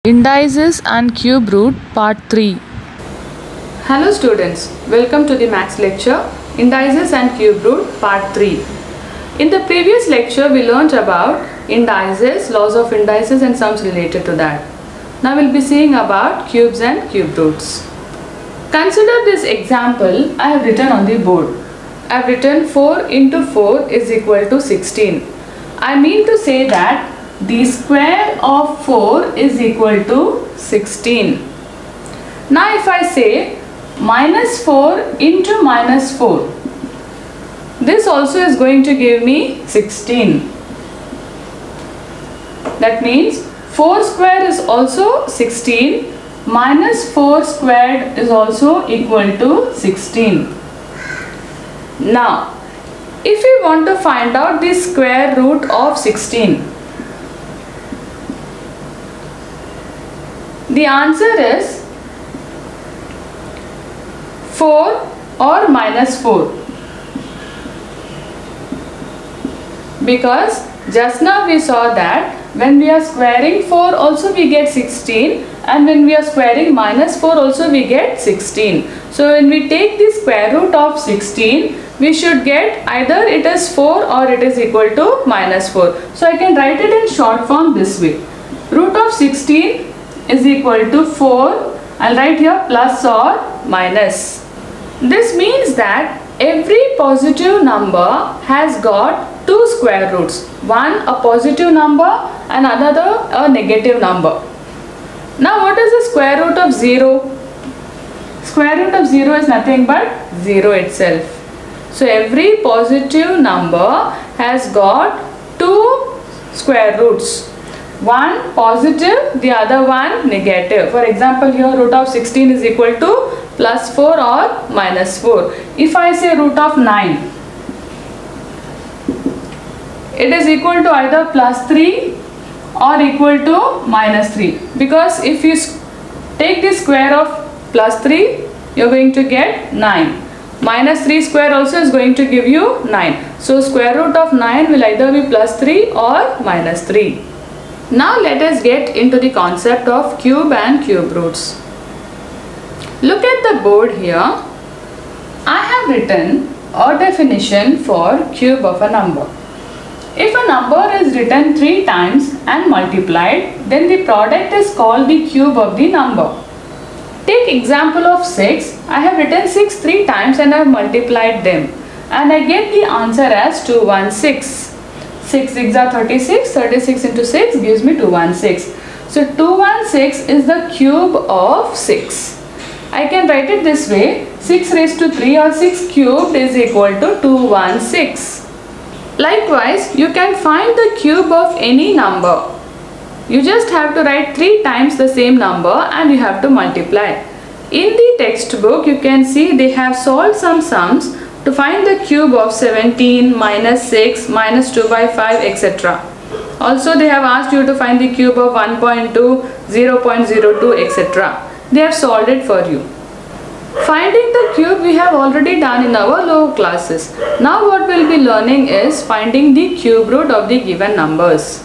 Indices and cube root part 3. Hello students, welcome to the maths lecture Indices and cube root part 3. In the previous lecture we learnt about indices, laws of indices and sums related to that. Now we'll be seeing about cubes and cube roots. Consider this example I have written on the board. I have written 4 into 4 is equal to 16. I mean to say that the square of 4 is equal to 16. Now if I say minus 4 into minus 4, this also is going to give me 16. That means 4 square is also 16, minus 4 squared is also equal to 16. Now if we want to find out the square root of 16, the answer is 4 or minus 4, because just now we saw that when we are squaring 4 also we get 16, and when we are squaring minus 4 also we get 16. So when we take the square root of 16, we should get either it is 4 or it is equal to minus 4. So I can write it in short form this way. Root of 16 is equal to 4. I'll write here plus or minus. This means that every positive number has got two square roots. One a positive number and another a negative number. Now what is the square root of 0? Square root of 0 is nothing but 0 itself. So every positive number has got two square roots. One positive, the other one negative. For example, here root of 16 is equal to plus 4 or minus 4. If I say root of 9, it is equal to either plus 3 or equal to minus 3. Because if you take the square of plus 3, you are going to get 9. Minus 3 square also is going to give you 9. So square root of 9 will either be plus 3 or minus 3. Now let us get into the concept of cube and cube roots. Look at the board here. I have written a definition for cube of a number. If a number is written 3 times and multiplied, then the product is called the cube of the number. Take example of 6. I have written 6 3 times and I have multiplied them, and I get the answer as 216. 6 6 are 36, 36 into 6 gives me 216. So 216 is the cube of 6. I can write it this way: 6 raised to 3 or 6 cubed is equal to 216. Likewise, you can find the cube of any number. You just have to write 3 times the same number and you have to multiply. In the textbook, you can see they have solved some sums to find the cube of 17, minus 6, minus 2 by 5, etc. Also, they have asked you to find the cube of 1.2, 0.02, etc. They have solved it for you. Finding the cube we have already done in our lower classes. Now what we will be learning is finding the cube root of the given numbers.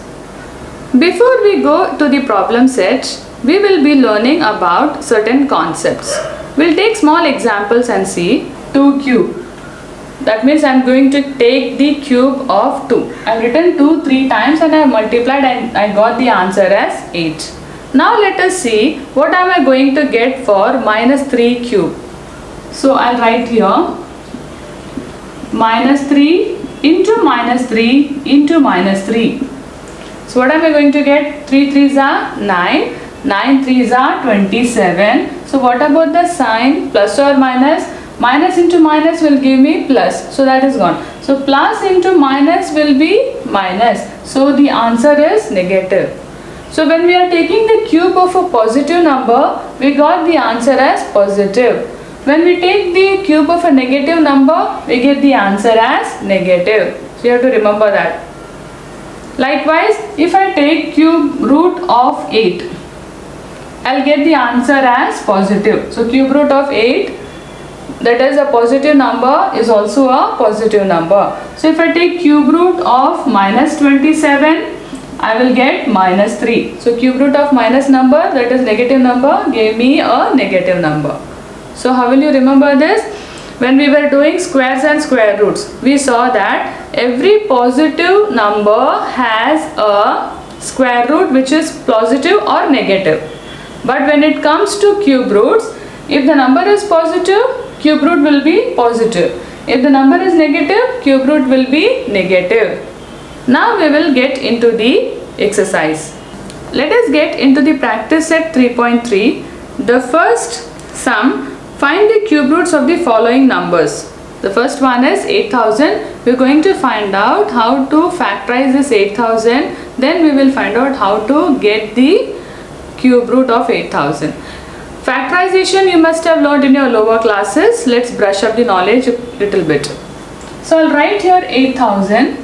Before we go to the problem set, we will be learning about certain concepts. We will take small examples and see 2 cube. That means I am going to take the cube of 2. I have written 2 3 times and I have multiplied and I got the answer as 8. Now let us see what am I going to get for minus 3 cube. So I will write here minus 3 into minus 3 into minus 3. So what am I going to get? 3 3s are 9, 9 3s are 27. So what about the sign? Plus or minus? Minus into minus will give me plus. So that is gone. So plus into minus will be minus. So the answer is negative. So when we are taking the cube of a positive number, we got the answer as positive. When we take the cube of a negative number, we get the answer as negative. So you have to remember that. Likewise, if I take cube root of 8, I'll get the answer as positive. So cube root of 8, that is a positive number, is also a positive number. So if I take cube root of minus 27, I will get minus 3. So cube root of minus number, that is negative number, gave me a negative number. So how will you remember this? When we were doing squares and square roots, we saw that every positive number has a square root which is positive or negative. But when it comes to cube roots, if the number is positive, cube root will be positive. If the number is negative, cube root will be negative. Now we will get into the exercise. Let us get into the practice set 3.3. The first sum, find the cube roots of the following numbers. The first one is 8000. We are going to find out how to factorize this 8000. Then we will find out how to get the cube root of 8000. Factorization you must have learned in your lower classes. Let's brush up the knowledge a little bit. So I'll write here 8000.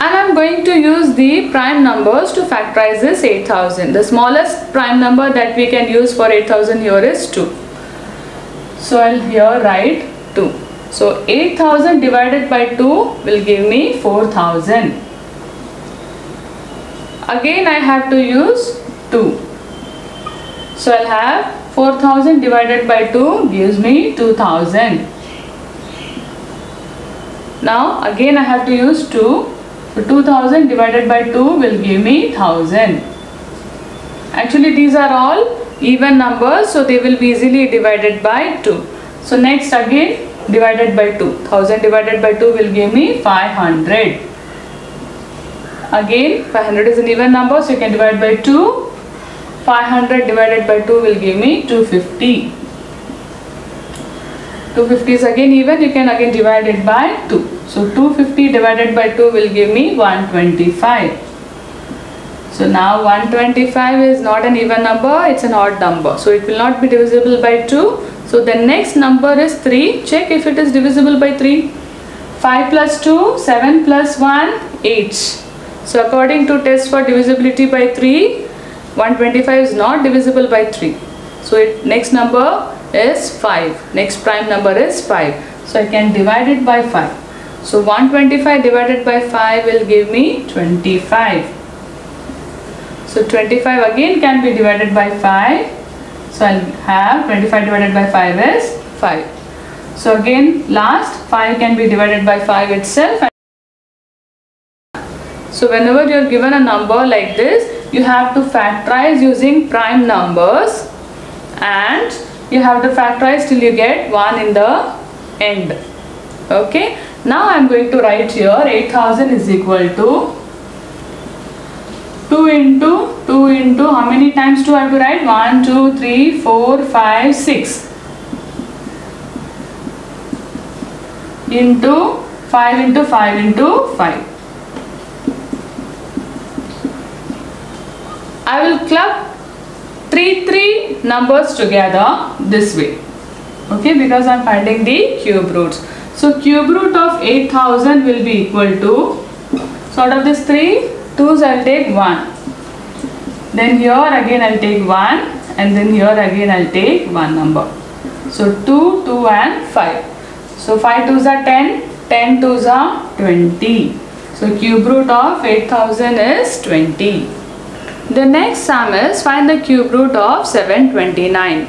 And I'm going to use the prime numbers to factorize this 8000. The smallest prime number that we can use for 8000 here is 2. So I'll here write 2. So 8000 divided by 2 will give me 4000. Again I have to use 2. So I'll have 4000 divided by 2 gives me 2000. Now again I have to use 2. So 2000 divided by 2 will give me 1000. Actually these are all even numbers, so they will be easily divided by 2. So next again divided by 2. 1000 divided by 2 will give me 500. Again 500 is an even number, so you can divide by 2. 500 divided by 2 will give me 250. 250 is again even, you can again divide it by 2. So 250 divided by 2 will give me 125. So now 125 is not an even number, it's an odd number. So it will not be divisible by 2. So the next number is 3. Check if it is divisible by 3. 5 plus 2, 7 plus 1, 8. So according to test for divisibility by 3, 125 is not divisible by 3. So next number is 5. Next prime number is 5. So I can divide it by 5. So 125 divided by 5 will give me 25. So 25 again can be divided by 5. So I'll have 25 divided by 5 is 5. So again last 5 can be divided by 5 itself. So whenever you are given a number like this, you have to factorize using prime numbers and you have to factorize till you get 1 in the end. Okay. Now I am going to write here 8000 is equal to 2 into how many times 2 I have to write? 1, 2, 3, 4, 5, 6 into 5 into 5 into 5. I will club three numbers together this way. Okay, because I am finding the cube roots. So cube root of 8000 will be equal to, so out of this 3, 2's I will take 1. Then here again I will take 1 and then here again I will take 1 number. So 2, 2 and 5. So 5 2's are 10, 10 2's are 20. So cube root of 8000 is 20. The next sum is find the cube root of 729.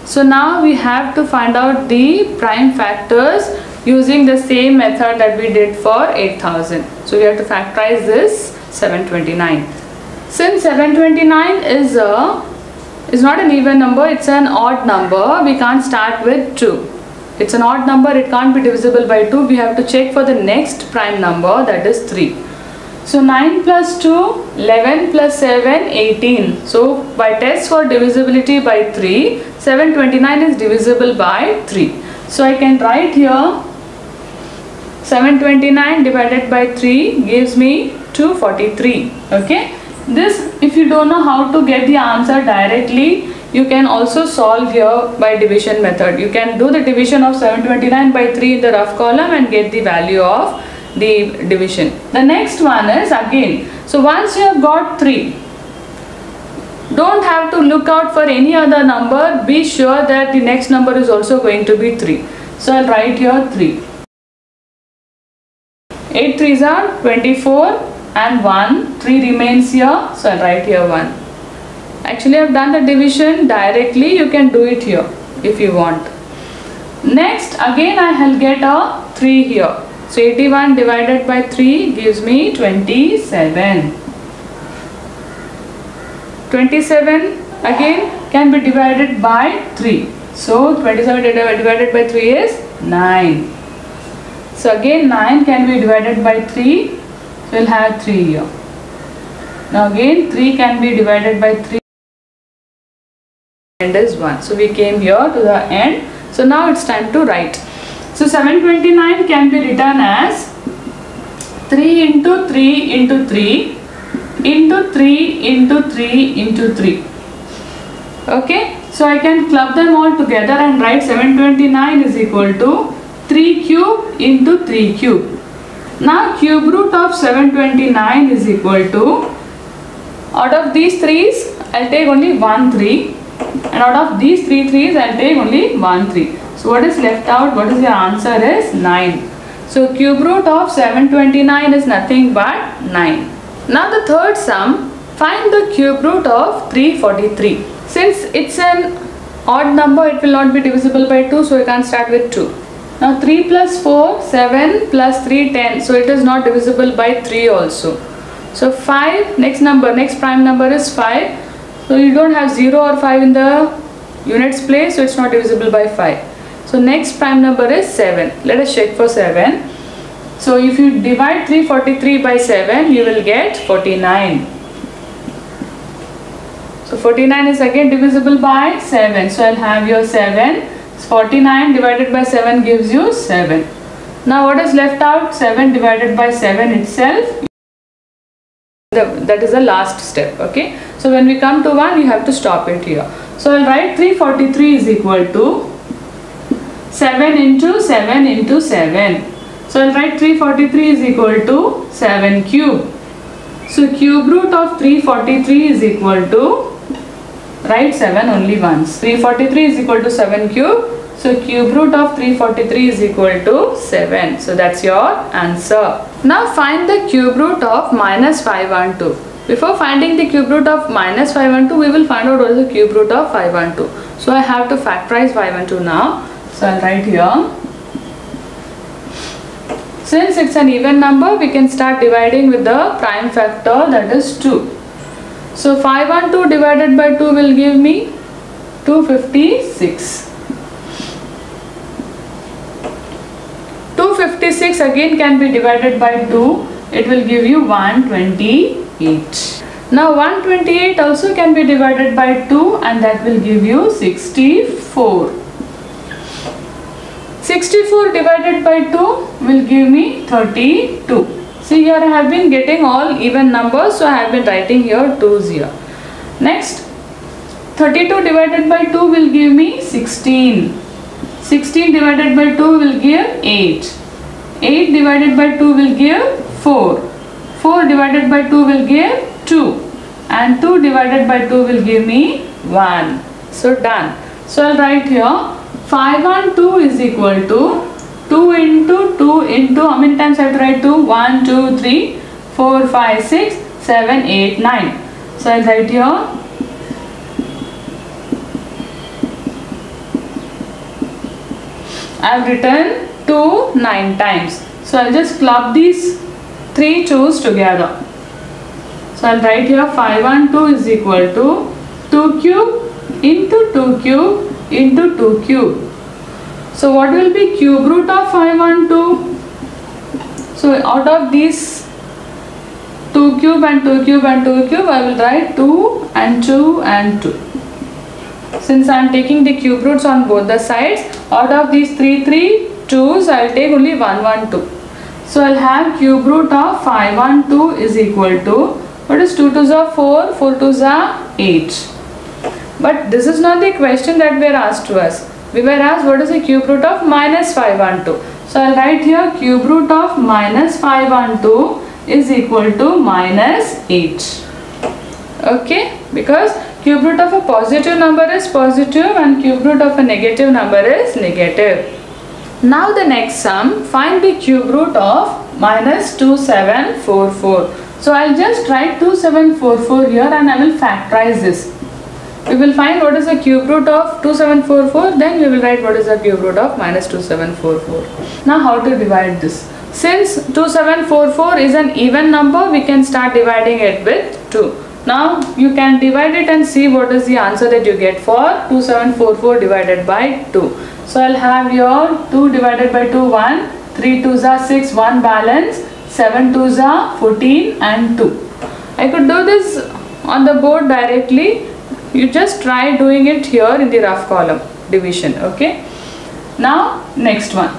So now we have to find out the prime factors using the same method that we did for 8000. So we have to factorize this 729. Since 729 is not an even number, it's an odd number, we can't start with 2. It's an odd number, it can't be divisible by 2. We have to check for the next prime number, that is 3. So 9 plus 2, 11 plus 7, 18. So by test for divisibility by 3, 729 is divisible by 3. So I can write here 729 divided by 3 gives me 243. Okay. This, if you don't know how to get the answer directly, you can also solve here by division method. You can do the division of 729 by 3 in the rough column and get the value of the division. The next one is again, so once you have got 3, don't have to look out for any other number, be sure that the next number is also going to be 3. So I'll write here 3. 8 3s are 24 and 1. 3 remains here. So I'll write here 1. Actually I've done the division directly. You can do it here if you want. Next again I will get a 3 here. So 81 divided by 3 gives me 27. 27 again can be divided by 3. So 27 divided by 3 is 9. So again 9 can be divided by 3. So we'll have 3 here. Now again 3 can be divided by 3. End is 1. So we came here to the end. So now it's time to write. So 729 can be written as 3 into 3 into 3 into 3 into 3 into 3. Okay. So I can club them all together and write 729 is equal to 3 cube into 3 cube. Now cube root of 729 is equal to, out of these 3's I'll take only 1 3. And out of these 3 3's I'll take only 1 3. So what is left out? What is your answer is 9. So cube root of 729 is nothing but 9. Now the third sum, find the cube root of 343. Since it's an odd number, it will not be divisible by 2, so we can't start with 2. Now 3 plus 4, 7 plus 3, 10. So it is not divisible by 3 also. So 5, next prime number is 5. So you don't have 0 or 5 in the units place, so it's not divisible by 5. So next prime number is 7. Let us check for 7. So if you divide 343 by 7, you will get 49. So 49 is again divisible by 7. So I'll have your 7. 49 divided by 7 gives you 7. Now what is left out? 7 divided by 7 itself. That is the last step. Okay. So when we come to 1, you have to stop it here. So I'll write 343 is equal to 7 into 7 into 7. So I'll write 343 is equal to 7 cube. So cube root of 343 is equal to, write 7 only once. 343 is equal to 7 cube. So cube root of 343 is equal to 7. So that's your answer. Now find the cube root of minus 512. Before finding the cube root of minus 512, we will find out what is the cube root of 512. So I have to factorize 512 now. So I'll write here. Since it's an even number, we can start dividing with the prime factor, that is 2. So 512 divided by 2 will give me 256. 256 again can be divided by 2. It will give you 128. Now 128 also can be divided by 2 and that will give you 64. 64 divided by 2 will give me 32. See, here I have been getting all even numbers, so I have been writing here 2's here. Next, 32 divided by 2 will give me 16. 16 divided by 2 will give 8. 8 divided by 2 will give 4. 4 divided by 2 will give 2. And 2 divided by 2 will give me 1. So done. So I'll write here 512 is equal to 2 into 2 into, how many times I have to write 2? 1, 2, 3, 4, 5, 6, 7, 8, 9. So I'll write here I have written 2 9 times. So I'll just club these 3 2's together. So I'll write here 512 is equal to 2 cube into 2 cube into 2 cube. So what will be cube root of 512? So out of these 2 cube and 2 cube and 2 cube, I will write 2 and 2 and 2. Since I am taking the cube roots on both the sides, out of these 3 2's, I will take only 112. So I will have cube root of 512 is equal to, what is 2 2's are 4, 4 2's are 8. But this is not the question that we are asked to us. We were asked what is the cube root of minus 512. So I will write here cube root of minus 512 is equal to minus 8. Okay, because cube root of a positive number is positive and cube root of a negative number is negative. Now the next sum, find the cube root of minus 2744. So I'll just write 2744 here and I will factorize this. We will find what is the cube root of 2744, then we will write what is the cube root of minus 2744. Now how to divide this? Since 2744 is an even number, we can start dividing it with 2. Now you can divide it and see what is the answer that you get for 2744 divided by 2. So I'll have your 2 divided by 2, 1, 3 2s are 6, 1 balance, 7 2s are 14 and 2. I could do this on the board directly. You just try doing it here in the rough column division. Okay. Now next one.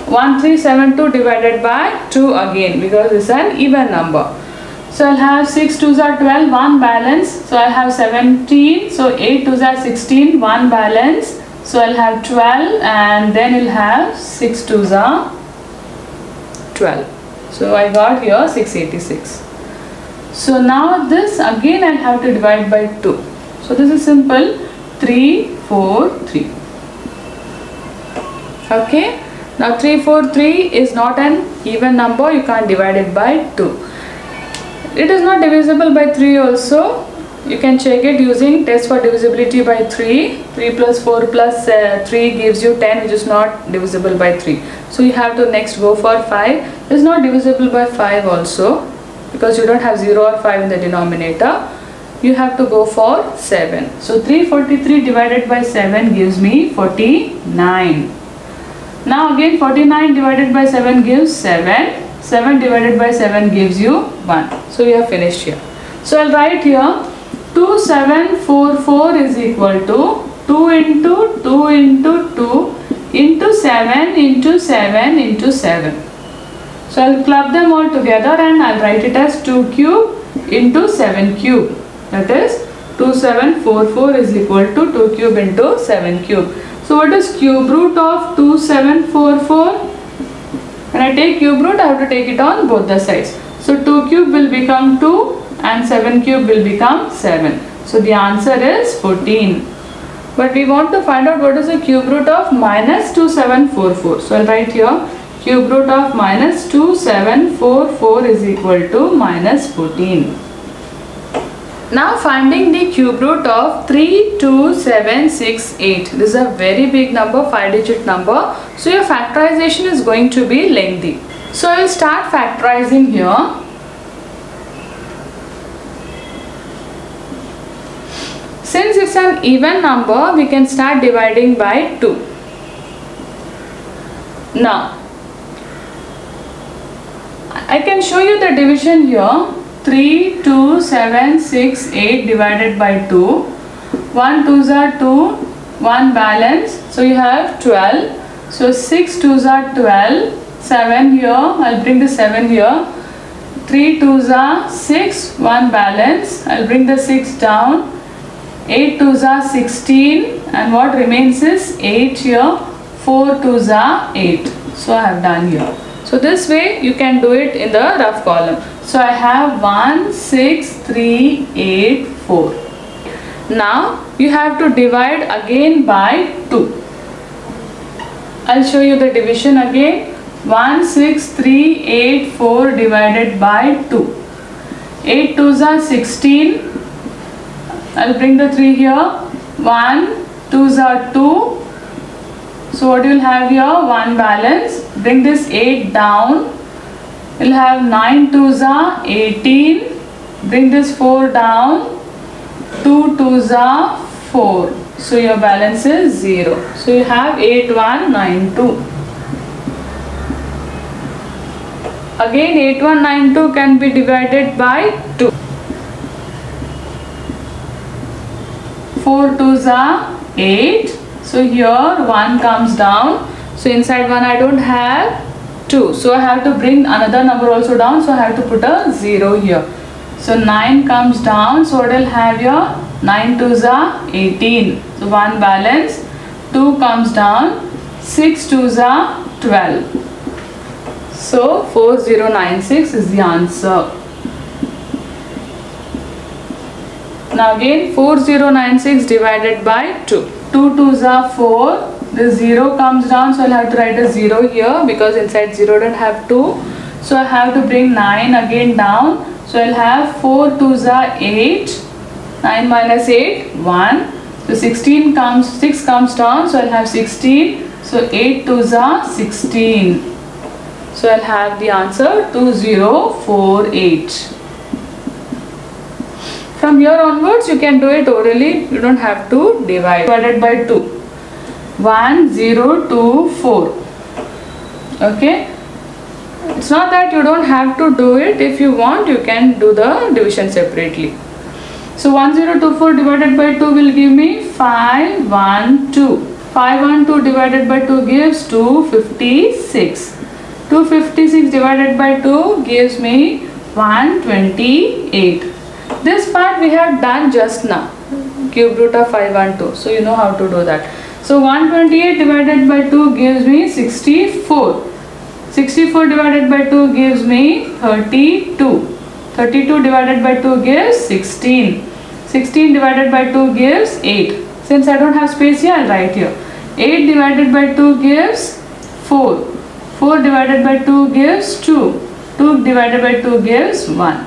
1372 divided by 2 again, because it's an even number. So I'll have 6 2s are 12, 1 balance. So I'll have 17. So 8 2s are 16, 1 balance. So I'll have 12 and then I'll have 6 2s are 12. So I got here 686. So now this again I have to divide by 2. So this is simple, 3 4 3. Okay. Now 3 4 3 is not an even number. You can't divide it by 2. It is not divisible by 3 also. You can check it using test for divisibility by 3. 3 plus 4 plus 3 gives you 10, which is not divisible by 3. So you have to next go for 5. It is not divisible by 5 also, because you don't have 0 or 5 in the denominator. You have to go for 7. So 343 divided by 7 gives me 49. Now again 49 divided by 7 gives 7. 7 divided by 7 gives you 1. So we have finished here. So I'll write here 2744 is equal to 2 into 2 into 2 into 7 into 7 into 7. So I'll club them all together and I'll write it as 2 cube into 7 cube. That is 2744 is equal to 2 cube into 7 cube. So what is cube root of 2744? When I take cube root, I have to take it on both the sides. So 2 cube will become 2 and 7 cube will become 7. So the answer is 14. But we want to find out what is the cube root of minus 2744. So I'll write here cube root of minus 2744 is equal to minus 14. Now finding the cube root of 32768. This is a very big number, 5-digit number. So your factorization is going to be lengthy. So I will start factorizing here. Since it's an even number, we can start dividing by 2. Now, I can show you the division here. 32768 divided by 2. 1 2s are 2, 1 balance. So you have 12. So 6 2s are 12. 7 here. I'll bring the 7 here. 3 2s are 6, 1 balance. I'll bring the 6 down. 8 2s are 16 and what remains is 8 here. 4 2s are 8. So I have done here. So this way you can do it in the rough column. So I have 1 6 3 8 4. Now you have to divide again by 2. I'll show you the division again. 1 6 3 8 4 divided by 2. 8 2s are 16. I'll bring the 3 here. 1 2s are 2. So what you will have here? 1 balance. Bring this 8 down. You'll have 9 2s are 18. Bring this 4 down. 2 2s are 4. So your balance is 0. So you have 8192. Again 8192 can be divided by 2. 4 2s are 8. So here 1 comes down. So inside 1 I don't have 2. So I have to bring another number also down. So I have to put a 0 here. So 9 comes down. So what I'll have here? 9 2s are 18. So 1 balance. 2 comes down. 6 2s are 12. So 4096 is the answer. Now again 4096 divided by 2. 2 2s are 4. This 0 comes down, so I'll have to write a 0 here because inside 0 don't have 2. So I have to bring 9 again down. So I'll have 4 2s are 8. 9 minus 8, 1. So 6 comes down, so I'll have 16. So 8 2s are 16. So I'll have the answer 2048. From here onwards, you can do it orally. You don't have to divide. Divided by 2. 1024. Okay. It's not that you don't have to do it. If you want, you can do the division separately. So 1024 divided by 2 will give me 512. 512 divided by 2 gives 256. 256 divided by 2 gives me 128. This part we have done just now. Cube root of 512. So you know how to do that. So 128 divided by 2 gives me 64. 64 divided by 2 gives me 32. 32 divided by 2 gives 16. 16 divided by 2 gives 8. Since I don't have space here, I'll write here. 8 divided by 2 gives 4. 4 divided by 2 gives 2. 2 divided by 2 gives 1.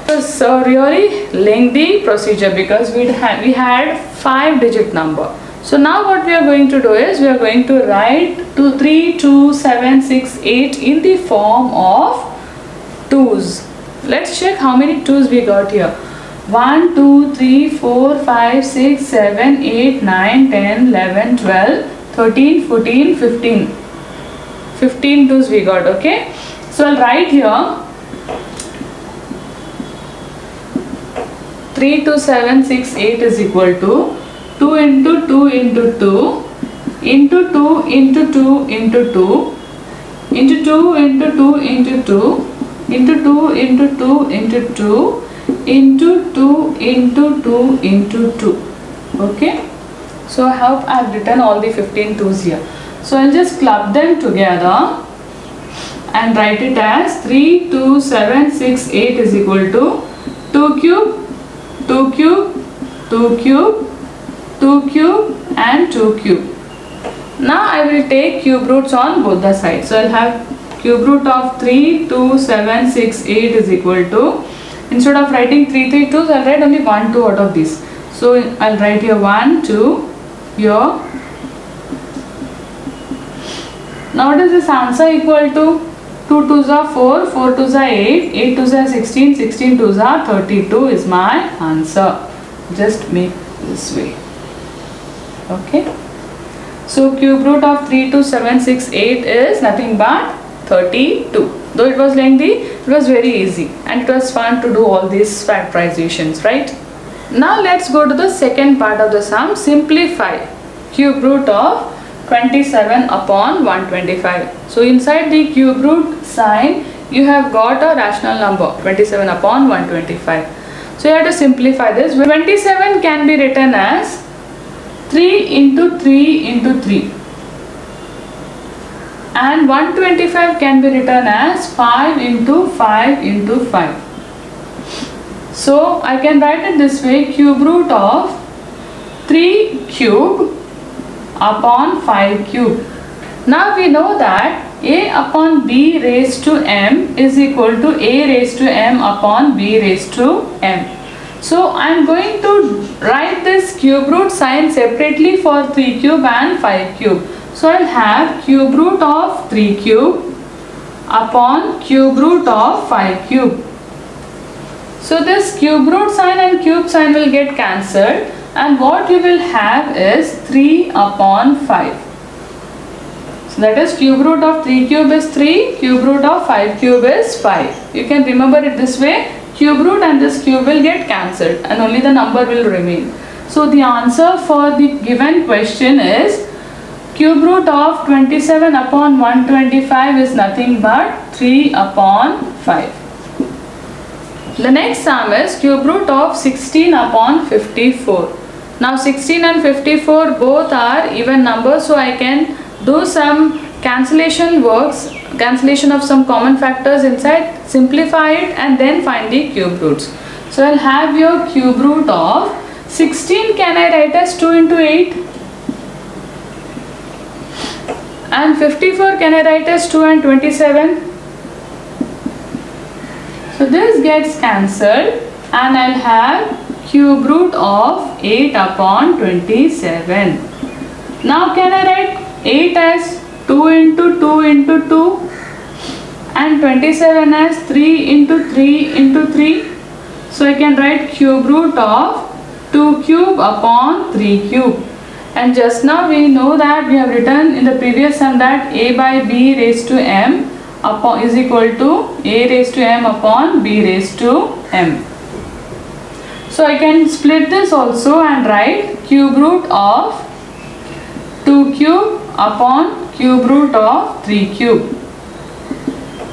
It was a really lengthy procedure because we had 5-digit number. So now what we are going to do is we are going to write 2, 3, 2, 7, 6, 8 in the form of 2's. Let's check how many 2's we got here. 1, 2, 3, 4, 5, 6, 7, 8, 9, 10, 11, 12, 13, 14, 15. 15 2's we got, okay. So I'll write here 3, 2, 7, 6, 8 is equal to 2 into 2 into 2 into 2 into 2 into 2 into 2 into 2 into 2 into 2 into 2 into 2 into 2 into 2 into 2. Okay. So I hope I have written all the 15 2's here. So I'll just club them together and write it as 3, 2, 7, 6, 8 is equal to 2 cube, 2 cube, 2 cube, 2 cube and 2 cube. Now I will take cube roots on both the sides. So I'll have cube root of 3, 2, 7, 6, 8 is equal to, instead of writing 3, 3, 2's, I'll write only 1, 2 out of this. So I'll write here 1, 2 here. Now what is this answer equal to? 2 2's are 4, 4 2's are 8, 8 2's are 16, 16 2's are 32 is my answer. Just make this way. Okay. So cube root of 3, 2, 7, 6, 8 is nothing but 32. Though it was lengthy, it was very easy and it was fun to do all these factorizations, right? Now let's go to the second part of the sum. Simplify cube root of 27 upon 125. So inside the cube root sign, you have got a rational number 27 upon 125. So you have to simplify this. 27 can be written as 3 into 3 into 3. And 125 can be written as 5 into 5 into 5. So I can write it this way, cube root of 3 cube upon 5 cube. Now we know that a upon b raised to m is equal to a raised to m upon b raised to m. So I am going to write this cube root sign separately for 3 cube and 5 cube. So I will have cube root of 3 cube upon cube root of 5 cube. So this cube root sign and cube sign will get cancelled and what you will have is 3 upon 5. So that is cube root of 3 cube is 3, cube root of 5 cube is 5. You can remember it this way, cube root and this cube will get cancelled and only the number will remain. So the answer for the given question is cube root of 27 upon 125 is nothing but 3 upon 5. The next sum is cube root of 16 upon 54. Now 16 and 54 both are even numbers, so I can do some cancellation works, cancellation of some common factors inside, simplify it and then find the cube roots. So I'll have your cube root of 16 can I write as 2 into 8? And 54 can I write as 2 and 27? So this gets cancelled and I'll have cube root of 8 upon 27. Now can I write 8 as 2 into 2 into 2 and 27 as 3 into 3 into 3? So I can write cube root of 2 cube upon 3 cube. And just now we know that we have written in the previous sum that a by b raised to m upon is equal to a raised to m upon b raised to m. So I can split this also and write cube root of 2 cube upon cube root of 3 cube.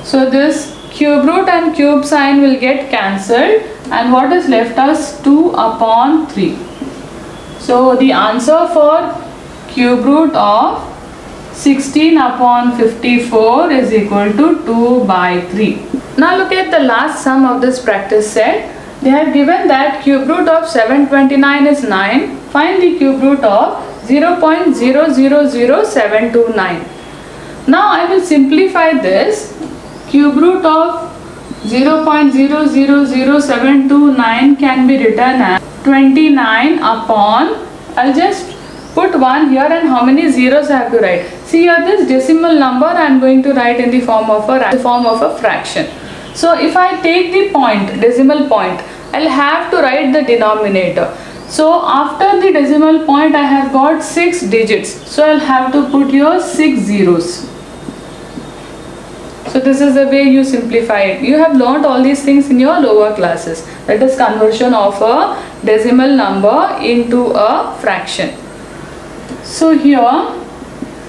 So this cube root and cube sign will get cancelled and what is left us 2 upon 3. So the answer for cube root of 16 upon 54 is equal to 2 by 3. Now look at the last sum of this practice set. They have given that cube root of 729 is 9. Find the cube root of 0.000729. Now I will simplify this. Cube root of 0.000729 can be written as 29 upon, I'll just put 1 here and how many zeros I have to write. See here this decimal number I am going to write in the form of a fraction. So if I take the point, decimal point, I'll have to write the denominator. So after the decimal point I have got 6 digits. So I'll have to put here 6 zeros. So this is the way you simplify it. You have learnt all these things in your lower classes. That is conversion of a decimal number into a fraction. So here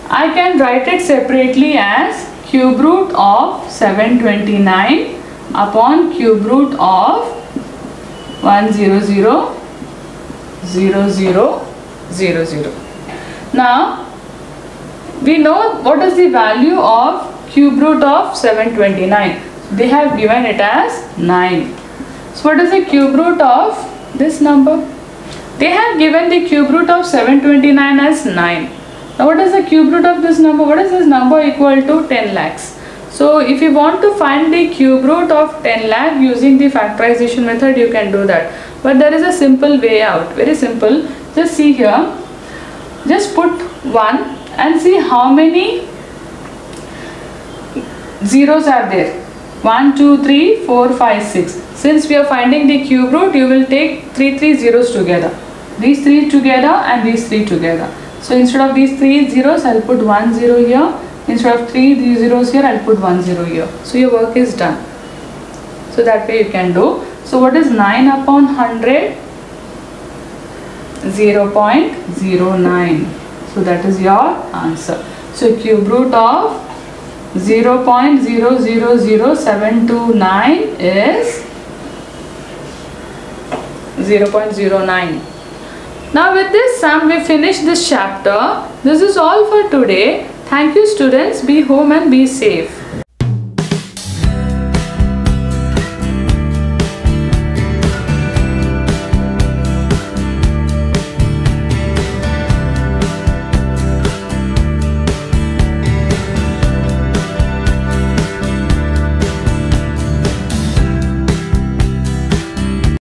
I can write it separately as cube root of 729 upon cube root of 1000000. Now we know what is the value of cube root of 729. They have given it as 9. So what is the cube root of this number? They have given the cube root of 729 as 9. Now what is the cube root of this number? What is this number equal to? 10 lakhs. So if you want to find the cube root of 10 lakh using the factorization method, you can do that. But there is a simple way out. Very simple. Just see here. Just put 1 and see how many zeros are there. 1, 2, 3, 4, 5, 6. Since we are finding the cube root, you will take 3 zeros together. These 3 together and these 3 together. So instead of these 3 zeros, I'll put 1 0 here. Instead of 3 zeros here, I'll put 1 0 here. So your work is done. So that way you can do. So what is 9 upon 100? 0.09. So that is your answer. So cube root of 0.000729 is 0.09. Now with this sum we finish this chapter. This is all for today. Thank you students. Be home and be safe.